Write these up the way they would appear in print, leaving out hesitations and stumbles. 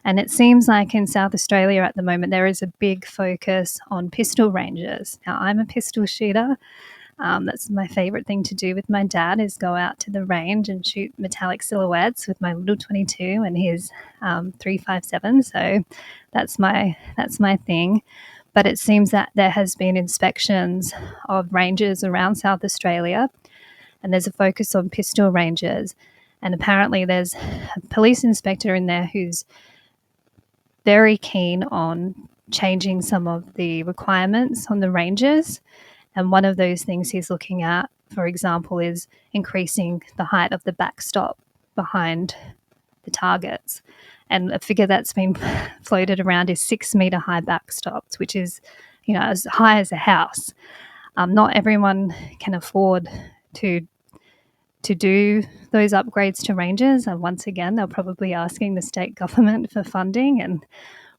And it seems like in South Australia at the moment there is a big focus on pistol ranges. Now, I'm a pistol shooter. That's my favourite thing to do with my dad, is go out to the range and shoot metallic silhouettes with my little 22 and his 357. So that's my thing. But it seems that there has been inspections of ranges around South Australia, and there's a focus on pistol ranges. And apparently there's a police inspector in there who's very keen on changing some of the requirements on the ranges. And one of those things he's looking at, for example, is increasing the height of the backstop behind the targets. And a figure that's been floated around is 6 metre high backstops, which is, as high as a house. Not everyone can afford to do those upgrades to ranges. And once again, they're probably asking the state government for funding, and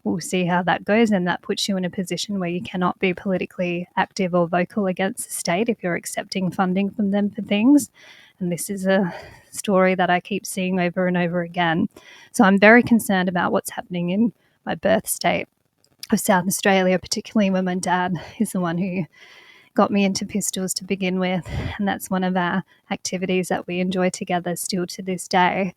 we'll see how that goes. And that puts you in a position where you cannot be politically active or vocal against the state if you're accepting funding from them for things. And this is a story that I keep seeing over and over again. So I'm very concerned about what's happening in my birth state of South Australia, particularly when my dad is the one who got me into pistols to begin with. And that's one of our activities that we enjoy together still to this day.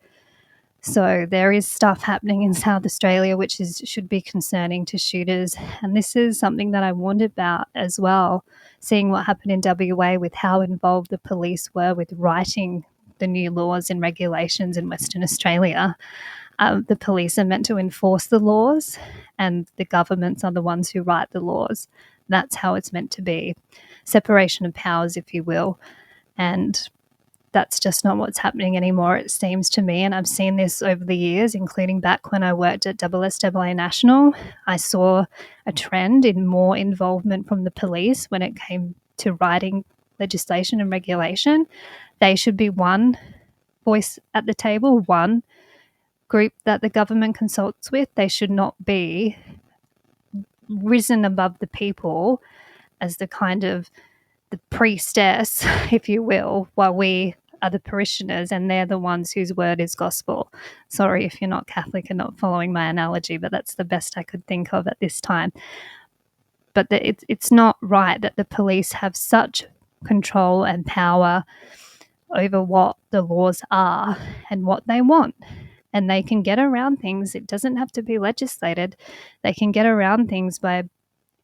So there is stuff happening in South Australia which should be concerning to shooters. And this is something that I warned about as well, seeing what happened in WA with how involved the police were with writing the new laws and regulations in Western Australia. The police are meant to enforce the laws, and the governments are the ones who write the laws. That's how it's meant to be. Separation of powers, if you will. And that's just not what's happening anymore, it seems to me. And I've seen this over the years, including back when I worked at SSAA National. I saw a trend in more involvement from the police when it came to writing legislation and regulation. They should be one voice at the table, one group that the government consults with. They should not be risen above the people as the kind of the priestess, if you will, while we are the parishioners and they're the ones whose word is gospel. Sorry if you're not Catholic and not following my analogy, but that's the best I could think of at this time. But it's not right that the police have such control and power over what the laws are and what they want. And they can get around things. It doesn't have to be legislated. They can get around things by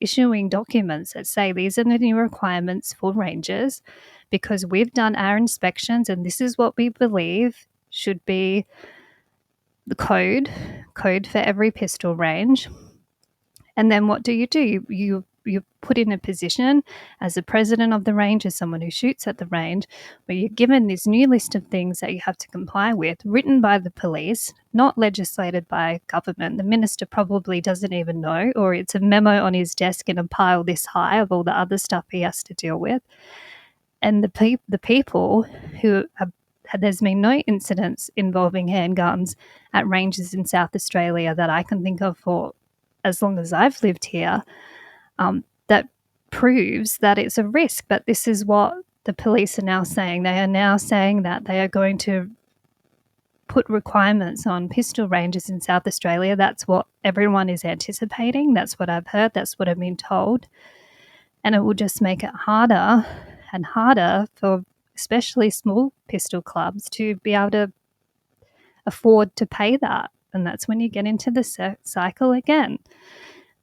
issuing documents that say these are the new requirements for rangers because we've done our inspections and this is what we believe should be the code for every pistol range. And then what do? You're put in a position as the president of the range, as someone who shoots at the range, where you're given this new list of things that you have to comply with, written by the police, not legislated by government. The minister probably doesn't even know, or it's a memo on his desk in a pile this high of all the other stuff he has to deal with. And the people who have, there's been no incidents involving handguns at ranges in South Australia that I can think of for as long as I've lived here. That proves that it's a risk. But this is what the police are now saying. They are now saying that they are going to put requirements on pistol ranges in South Australia. That's what everyone is anticipating. That's what I've heard. That's what I've been told. And it will just make it harder and harder for especially small pistol clubs to be able to afford to pay that. And that's when you get into the cycle again.